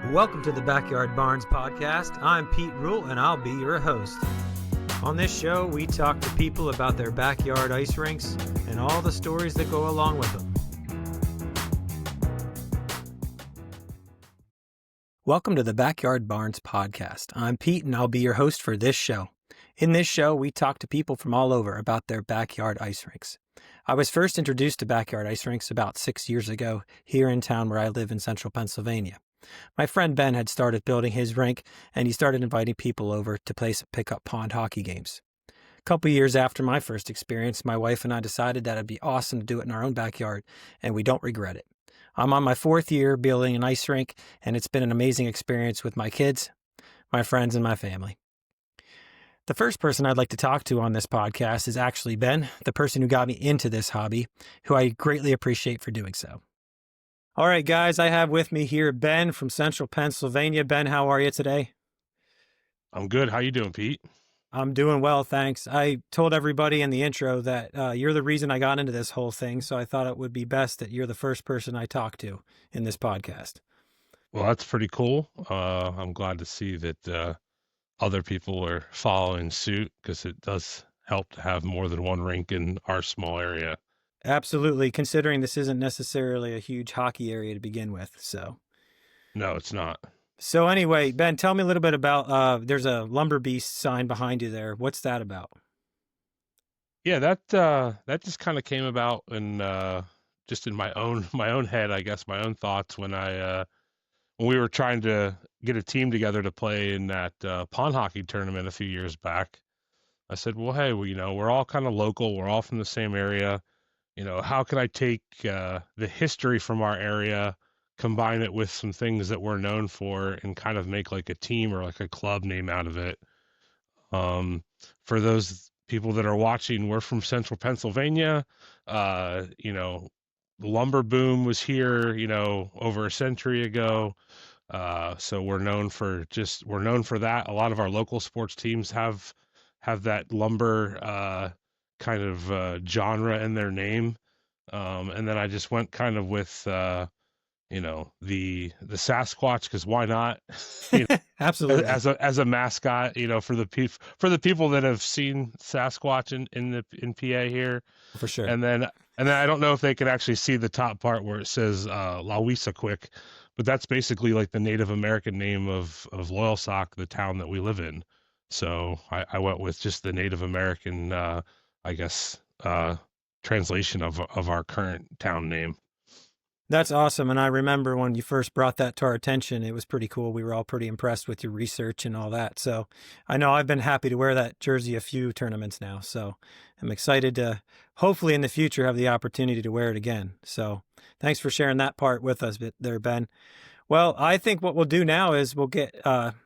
Welcome to the Backyard Barns podcast. I'm Pete Rule and I'll be your host. On this show, we talk to people about their backyard ice rinks and all the stories that go along with them. Welcome to the Backyard Barns podcast. I'm Pete and I'll be your host for this show. In this show, we talk to people from all over about their backyard ice rinks. I was first introduced to backyard ice rinks about 6 years ago here in town where I live in central Pennsylvania. My friend Ben had started building his rink, and he started inviting people over to play some pickup pond hockey games. A couple years after my first experience, my wife and I decided that it'd be awesome to do it in our own backyard, and we don't regret it. I'm on my 4th year building an ice rink, and it's been an amazing experience with my kids, my friends, and my family. The first person I'd like to talk to on this podcast is actually Ben, the person who got me into this hobby, who I greatly appreciate for doing so. All right, guys, I have with me here Ben from central Pennsylvania. Ben, how are you today? I'm good. How you doing, Pete? I'm doing well, thanks. I told everybody in the intro that you're the reason I got into this whole thing, so I thought it would be best that you're the first person I talk to in this podcast. Well, that's pretty cool. I'm glad to see that other people are following suit because it does help to have more than one rink in our small area. Absolutely, considering this isn't necessarily a huge hockey area to begin with, so. No, it's not. So anyway, Ben, tell me a little bit about, there's a Lumber Beast sign behind you there. What's that about? Yeah, that just kind of came about in just in my own head, I guess, my own thoughts when we were trying to get a team together to play in that pond hockey tournament a few years back. I said, well, hey, we're all kind of local. We're all from the same area. How can I take the history from our area, combine it with some things that we're known for, and kind of make like a team or like a club name out of it? For those people that are watching, we're from central Pennsylvania. The lumber boom was here, over a century ago. So we're known for that. A lot of our local sports teams have that lumber kind of genre in their name. And then I just went kind of with the Sasquatch, because why not? Absolutely. as a mascot, for the people that have seen Sasquatch in PA here. For sure. And then I don't know if they can actually see the top part where it says Lawisaquick, but that's basically like the Native American name of Loyalsock, the town that we live in. So I went with just the Native American, I guess, translation of our current town name. That's awesome. And I remember when you first brought that to our attention, it was pretty cool. We were all pretty impressed with your research and all that. So I know I've been happy to wear that jersey a few tournaments now. So I'm excited to hopefully in the future have the opportunity to wear it again. So thanks for sharing that part with us there, Ben. Well, I think what we'll do now is we'll get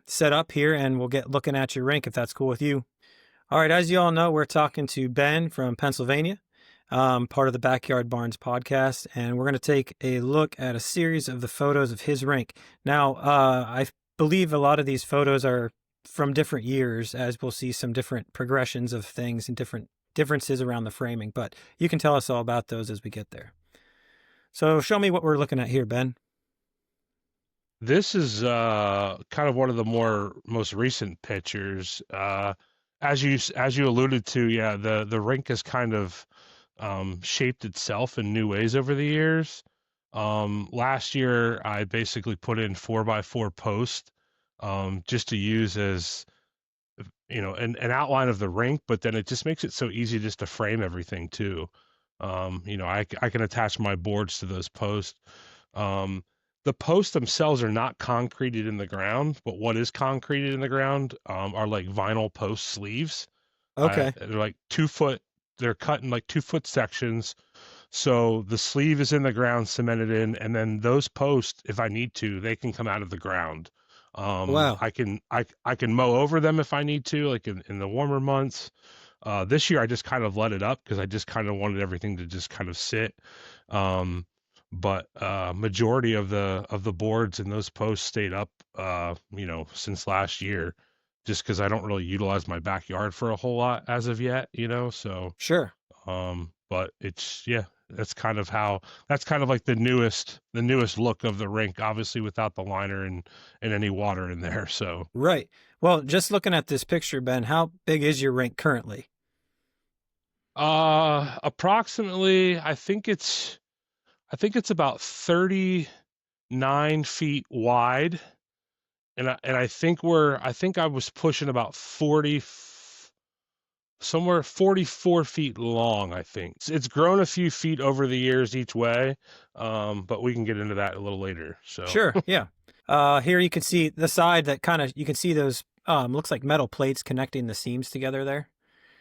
set up here and we'll get looking at your rink if that's cool with you. All right. As you all know, we're talking to Ben from Pennsylvania. Part of the Backyard Barns podcast, and we're going to take a look at a series of the photos of his rink. Now, I believe a lot of these photos are from different years, as we'll see some different progressions of things and different differences around the framing, but you can tell us all about those as we get there. So show me what we're looking at here, Ben. This is kind of one of the most recent pictures. As you alluded to, yeah, the rink is kind of shaped itself in new ways over the years. Last year, I basically put in 4x4 posts just to use as an outline of the rink, but then it just makes it so easy just to frame everything too. I can attach my boards to those posts. The posts themselves are not concreted in the ground, but what is concreted in the ground are like vinyl post sleeves. Okay. They're like 2 foot. They're cut in like 2 foot sections. So the sleeve is in the ground, cemented in, and then those posts, if I need to, they can come out of the ground. Wow. I can mow over them if I need to, like in the warmer months. This year I just kind of let it up because I just kind of wanted everything to just kind of sit. But majority of the boards and those posts stayed up, since last year, just because I don't really utilize my backyard for a whole lot as of yet, so. Sure. But it's that's kind of how that's kind of like the newest look of the rink, obviously without the liner and any water in there. So Right. Well, just looking at this picture, Ben, how big is your rink currently? approximately I think it's about 39 feet wide, and I was pushing about 40 somewhere 44 feet long, I think. It's grown a few feet over the years each way, but we can get into that a little later. So, Sure. Yeah. Here you can see the side that kind of, you can see those, looks like metal plates connecting the seams together there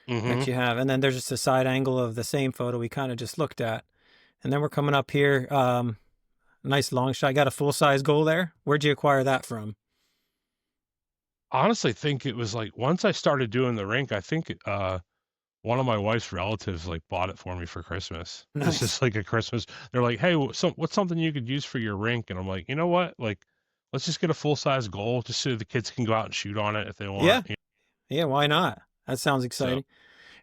hmm that you have. And then there's just a side angle of the same photo we kind of just looked at. And then we're coming up here. Nice long shot. Got a full size goal there. Where'd you acquire that from? honestly think it was like once I started doing the rink, I think one of my wife's relatives like bought it for me for Christmas. It's Nice. just like a Christmas. They're like, "Hey, what's something you could use for your rink?" And I'm like, "You know what? Like, let's just get a full size goal just so the kids can go out and shoot on it if they want." Yeah. Yeah. Why not? That sounds So, exciting.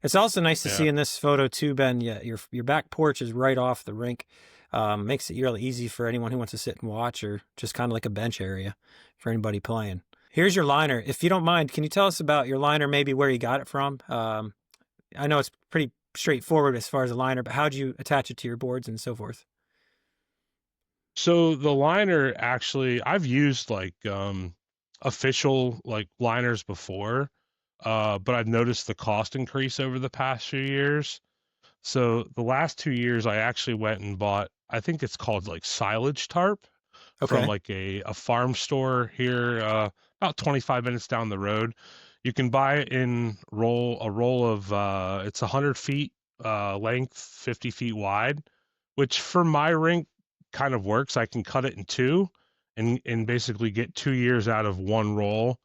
It's also nice to yeah. see in this photo too, Ben. Yeah, your back porch is right off the rink. Makes it really easy for anyone who wants to sit and watch, or just kind of like a bench area for anybody playing. Here's your liner. If you don't mind, can you tell us about your liner? Maybe where you got it from. I know it's pretty straightforward as far as a liner, but how'd you attach it to your boards and so forth? So the liner actually, I've used like official like liners before, but I've noticed the cost increase over the past few years. So the last 2 years, I actually went and bought, I think it's called like silage tarp from Okay, like a farm store here, about 25 minutes down the road. You can buy it in a roll of it's 100 feet length, 50 feet wide, which for my rink kind of works. I can cut it in two and basically get 2 years out of one roll.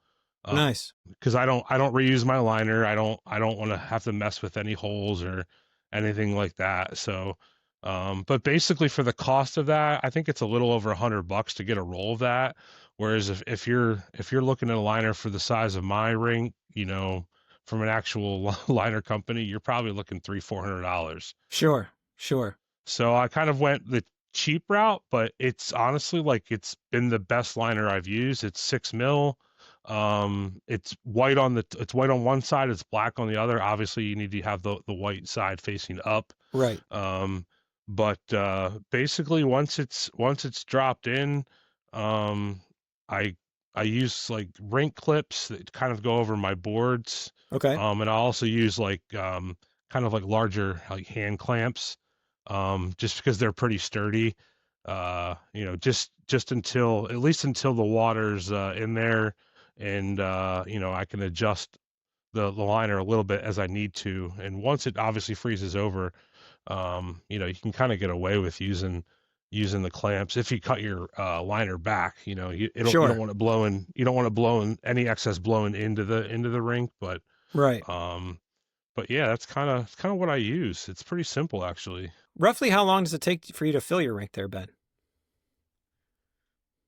nice. Because I don't reuse my liner. I don't want to have to mess with any holes or anything like that. So, but basically for the cost of that, I think it's a little over $100 to get a roll of that. Whereas if you're looking at a liner for the size of my rink, from an actual liner company, you're probably looking $300-400. Sure, sure. So I kind of went the cheap route, but it's honestly like it's been the best liner I've used. It's 6 mil. It's white on one side, it's black on the other. Obviously, you need to have the white side facing up. Right. Um, but basically, once it's dropped in, um, I I use like rink clips that kind of go over my boards. Okay. And I also use like kind of like larger like hand clamps, just because they're pretty sturdy. Just until at least until the water's in there, and I can adjust the liner a little bit as I need to. And once it obviously freezes over, you can kind of get away with using the clamps if you cut your liner back. You don't Sure. want it blowing. You don't want it blowing any excess blowing into the rink, but Right. um, but yeah, that's kind of what I use. It's pretty simple actually. Roughly how long does it take for you to fill your rink there, Ben?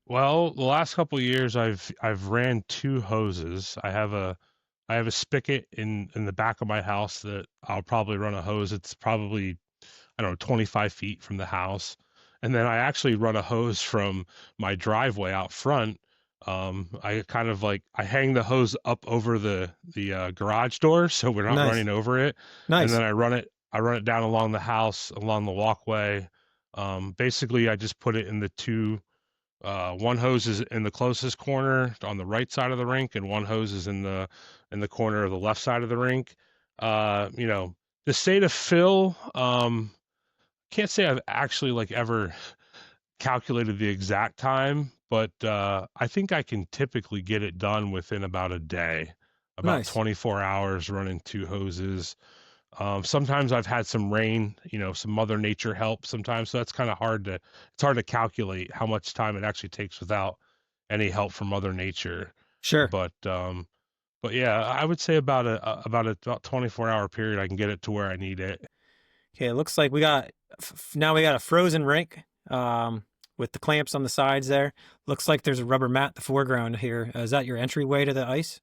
Well, the last couple of years I've ran two hoses. I have a spigot in the back of my house that I'll probably run a hose. It's probably, I don't know, 25 feet from the house. And then I actually run a hose from my driveway out front. I kind of like I hang the hose up over the garage door so we're not Nice. running over it. And Nice. then I run it down along the house, along the walkway. Basically I just put it in the two one hose is in the closest corner on the right side of the rink, and one hose is in the corner of the left side of the rink. The state of fill, can't say I've actually like ever calculated the exact time, but I think I can typically get it done within about a day, about Nice. 24 hours running two hoses. Sometimes I've had some rain, some Mother Nature help sometimes, so that's kind of hard to calculate how much time it actually takes without any help from Mother Nature. Sure. But yeah, I would say about 24-hour period I can get it to where I need it. Okay, it looks like now we got a frozen rink with the clamps on the sides there. Looks like there's a rubber mat in the foreground here. Is that your entryway to the ice?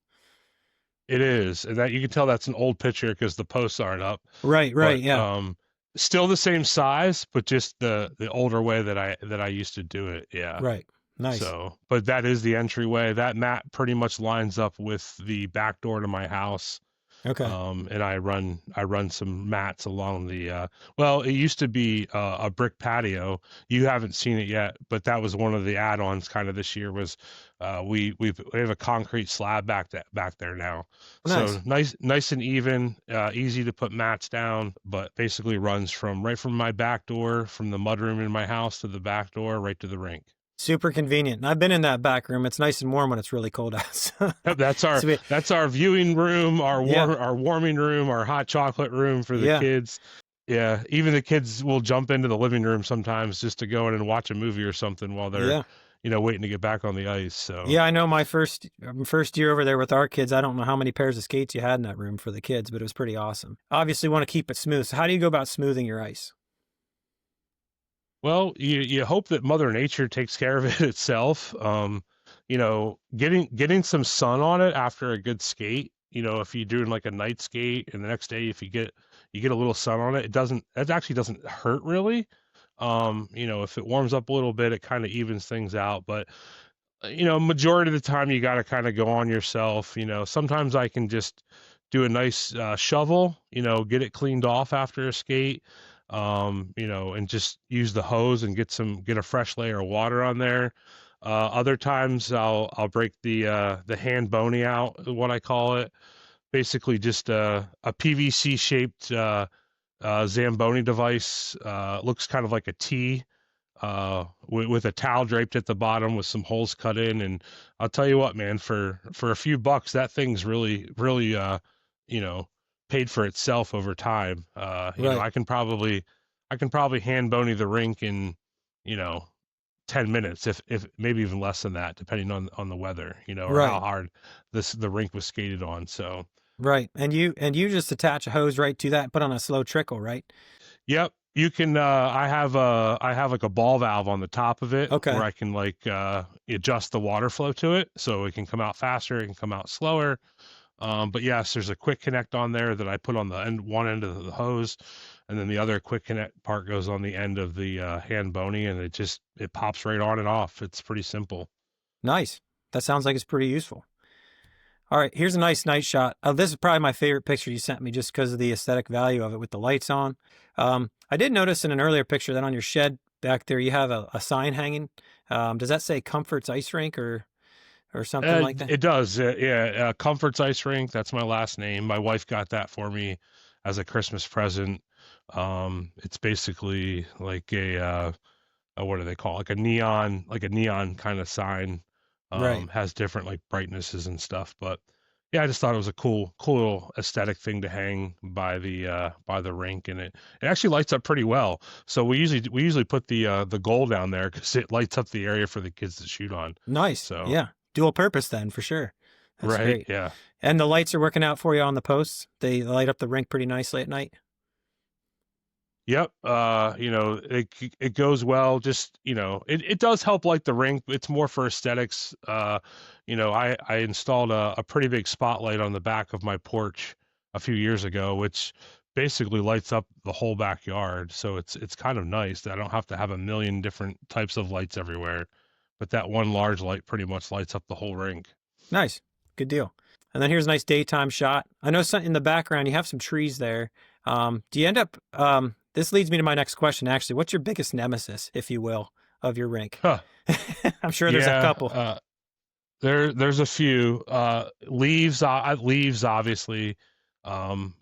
It is, and that you can tell that's an old picture because the posts aren't up. Right, right, But yeah. Still the same size, but just the older way that I used to do it. Yeah. Right. Nice. So, but that is the entryway. That mat pretty much lines up with the back door to my house. Okay. And I run some mats along the well, it used to be a brick patio. You haven't seen it yet, but that was one of the add-ons kind of this year was we have a concrete slab back there now. So Nice. nice and even, easy to put mats down, but basically runs right from my back door, from the mudroom in my house to the back door, right to the rink. Super convenient. And I've been in that back room. It's nice and warm when it's really cold out. Yep, that's our So we, that's our viewing room, yeah. our warming room, our hot chocolate room for the Yeah. kids. Yeah, even the kids will jump into the living room sometimes just to go in and watch a movie or something while they're, Yeah. waiting to get back on the ice. So, Yeah, I know my first year over there with our kids, I don't know how many pairs of skates you had in that room for the kids, but it was pretty awesome. Obviously want to keep it smooth. So how do you go about smoothing your ice? well, you hope that Mother Nature takes care of it itself. Getting some sun on it after a good skate. If you're doing like a night skate and the next day if you get a little sun on it, it actually doesn't hurt really. If it warms up a little bit, it kind of evens things out. But majority of the time you got to kind of go on yourself. Sometimes I can just do a nice shovel, get it cleaned off after a skate, and just use the hose and get a fresh layer of water on there. Other times I'll break the hand bony out, what I call it. Basically just a PVC shaped Zamboni device. Looks kind of like a T, with a towel draped at the bottom with some holes cut in. And I'll tell you what, man, for a few bucks, that thing's really you know, paid for itself over time. Right. I can probably hand bony the rink in, you know, 10 minutes, if maybe even less than that, depending on the weather, or how Right. hard the rink was skated on. So, Right. And you just attach a hose right to that, put on a slow trickle, right? yep. You can I have like a ball valve on the top of it where Okay. I can like adjust the water flow to it so it can come out faster, it can come out slower. But yes, there's a quick connect on there that I put on the one end of the hose, and then the other quick connect part goes on the end of the hand bony, and it pops right on and off. It's pretty simple. Nice. That sounds like it's pretty useful. All right, here's a nice night shot. This is probably my favorite picture you sent me just because of the aesthetic value of it with the lights on. I did notice in an earlier picture that on your shed back there you have a sign hanging. Does that say Comforts Ice Rink or something like that? It does. Yeah, Comfort's Ice Rink. That's my last name. My wife got that for me as a Christmas present. It's basically like what do they call it? Like a neon kind of sign. Right. Has different like brightnesses and stuff. But yeah, I just thought it was a cool little aesthetic thing to hang by the rink, and it actually lights up pretty well. So we usually put the goal down there because it lights up the area for the kids to shoot on. Nice. So Yeah. Dual purpose then for sure. That's right, great. yeah. And the lights are working out for you on the posts. They light up the rink pretty nicely at night. Yep. It goes well. Just, it does help light the rink. It's more for aesthetics. I installed a pretty big spotlight on the back of my porch a few years ago, which basically lights up the whole backyard. So it's kind of nice that I don't have to have a million different types of lights everywhere, but that one large light pretty much lights up the whole rink. Nice. Good deal. And then here's a nice daytime shot. I know in the background you have some trees there. Do you end up this leads me to my next question actually. What's your biggest nemesis, if you will, of your rink? Huh. I'm sure there's a Yeah. couple. There's a few leaves obviously.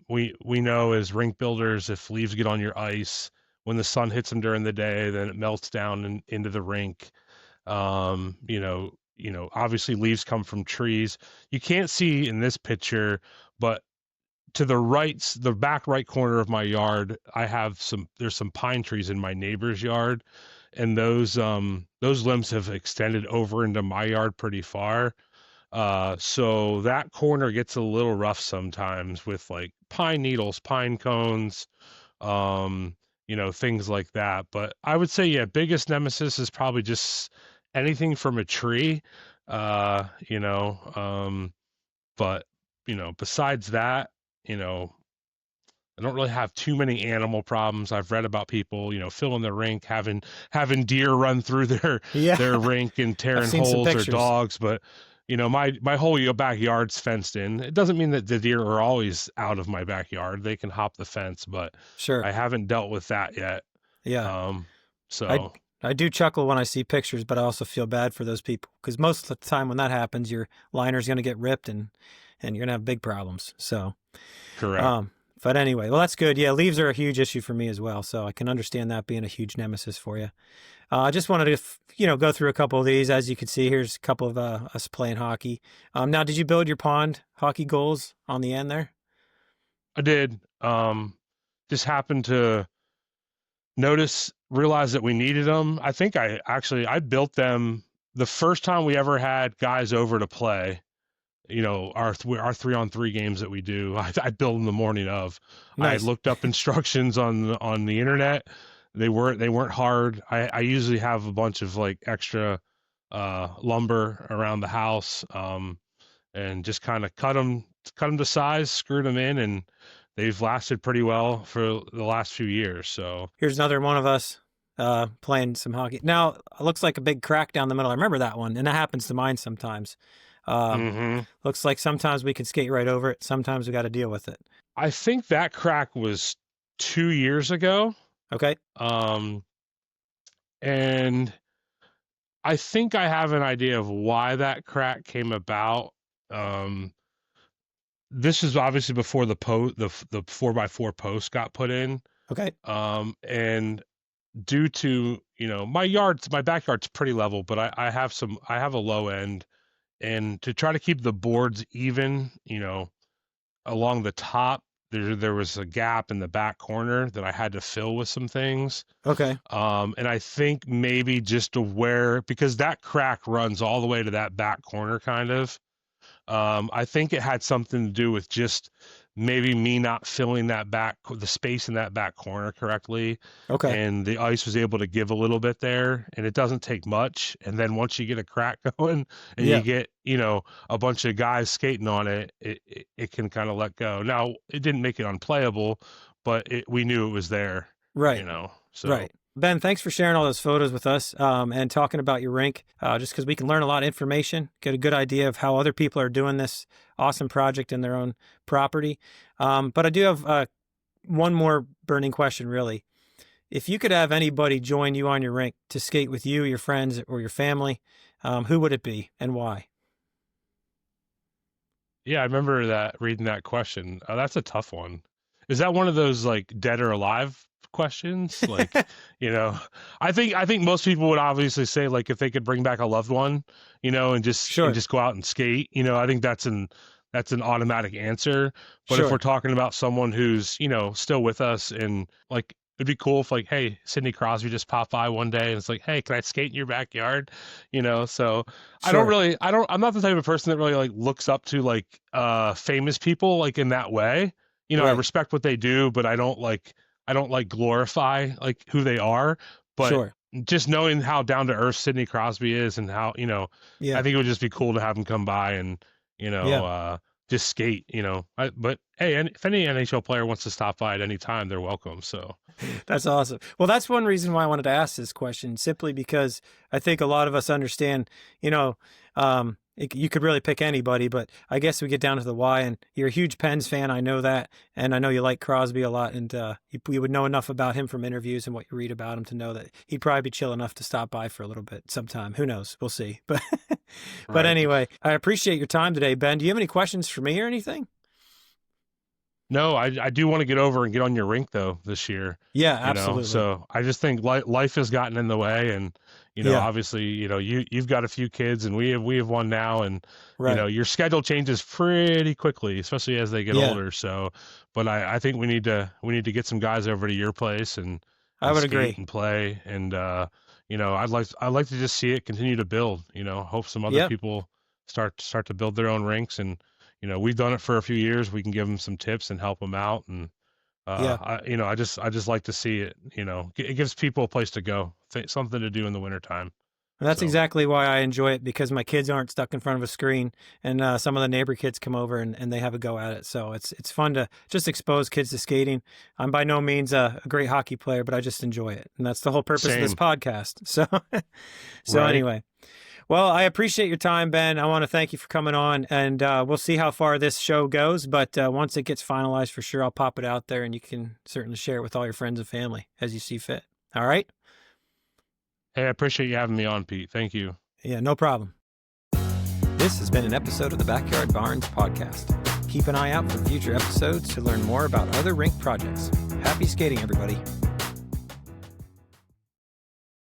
We know as rink builders, if leaves get on your ice when the sun hits them during the day, then it melts down into the rink. Obviously leaves come from trees. You can't see in this picture, but to the back right corner of my yard, there's some pine trees in my neighbor's yard, and those limbs have extended over into my yard pretty far. So that corner gets a little rough sometimes with like pine needles, pine cones, things like that. But I would say, yeah, biggest nemesis is probably just anything from a tree. Uh, you know, um, but besides that, you know, I don't really have too many animal problems. I've read about people, filling their rink, having deer run through their Yeah, their rink and I've tearing seen some holes, or pictures. dogs. But my whole backyard's fenced in. It doesn't mean that the deer are always out of my backyard. They can hop the fence, but Sure. I haven't dealt with that yet. Yeah. Um, I so I do chuckle when I see pictures, but I also feel bad for those people because most of the time when that happens, your liner's going to get ripped and you're going to have big problems. So, correct. um, but anyway, well, that's good. Yeah, leaves are a huge issue for me as well. So I can understand that being a huge nemesis for you. I just wanted to, go through a couple of these. As you can see, here's a couple of us playing hockey. Now, did you build your pond hockey goals on the end there? I did. Just happened to realize that we needed them. I think I built them the first time we ever had guys over to play. Our 3-on-3 games that we do. I build in the morning of. I Nice. looked up instructions on the internet. They weren't hard. I usually have a bunch of like extra lumber around the house, and just kind of cut them to size, screwed them in, and they've lasted pretty well for the last few years. So Here's another one of us playing some hockey. Now, it looks like a big crack down the middle. I remember that one, and that happens to mine sometimes. Um, hmm looks like sometimes we can skate right over it. Sometimes we got to deal with it. I think that crack was 2 years ago. Okay. Um, and I think I have an idea of why that crack came about. Um, this is obviously before the 4x4 post got put in. Okay. And due to, my backyard's pretty level, but I have a low end, and to try to keep the boards even, along the top, there was a gap in the back corner that I had to fill with some things. Okay. And I think maybe just to where, because that crack runs all the way to that back corner, kind of. I think it had something to do with just maybe me not filling the space in that back corner correctly, Okay. and the ice was able to give a little bit there, and it doesn't take much. And then once you get a crack going and you Yeah. get, a bunch of guys skating on it, it can kind of let go. Now, it didn't make it unplayable, but we knew it was there, Right. so. Right. Ben, thanks for sharing all those photos with us and talking about your rink, just because we can learn a lot of information, get a good idea of how other people are doing this awesome project in their own property. But I do have one more burning question, really. If you could have anybody join you on your rink to skate with you, your friends, or your family, who would it be and why? Yeah, I remember reading that question. That's a tough one. Is that one of those like dead or alive questions? Like, you know, I think most people would obviously say like if they could bring back a loved one, and just Sure. go out and skate. I think that's an automatic answer. But if we're Sure. talking about someone who's, still with us, and like it'd be cool if like, hey, Sidney Crosby just popped by one day and it's like, hey, can I skate in your backyard? So Sure. I'm not the type of person that really like looks up to like famous people like in that way. I Right. respect what they do, but I don't like glorify like who they are. But Sure. just knowing how down to earth Sidney Crosby is, and how, I Yeah. think it would just be cool to have him come by and, you know, Yeah. uh just skate. But hey, if any NHL player wants to stop by at any time, they're welcome. So That's awesome. Well, that's one reason why I wanted to ask this question, simply because I think a lot of us understand, you could really pick anybody, but I guess we get down to the why. And you're a huge Pens fan. I know that. And I know you like Crosby a lot. And you would know enough about him from interviews and what you read about him to know that he'd probably be chill enough to stop by for a little bit sometime. Who knows? We'll see. But right. anyway, I appreciate your time today, Ben. Do you have any questions for me or anything? No, I do want to get over and get on your rink though this year. Yeah, absolutely. So I just think life has gotten in the way, and Yeah, obviously, you've got a few kids, and we have one now, and right. your schedule changes pretty quickly, especially as they get Yeah, older. So, but I think we need to get some guys over to your place and I would skate agree. and play, and I'd like to just see it continue to build. Hope some other Yeah, people start to build their own rinks, and we've done it for a few years. We can give them some tips and help them out, and yeah. I just like to see it. It gives people a place to go, something to do in the wintertime. And that's So exactly why I enjoy it, because my kids aren't stuck in front of a screen, and some of the neighbor kids come over and they have a go at it. So it's fun to just expose kids to skating. I'm by no means a great hockey player, but I just enjoy it. And that's the whole purpose of this same, podcast. So, so right? anyway, well, I appreciate your time, Ben. I want to thank you for coming on, and we'll see how far this show goes. But once it gets finalized, for sure, I'll pop it out there, and you can certainly share it with all your friends and family as you see fit. All right? Hey, I appreciate you having me on, Pete. Thank you. Yeah, no problem. This has been an episode of the Backyard Barns podcast. Keep an eye out for future episodes to learn more about other rink projects. Happy skating, everybody.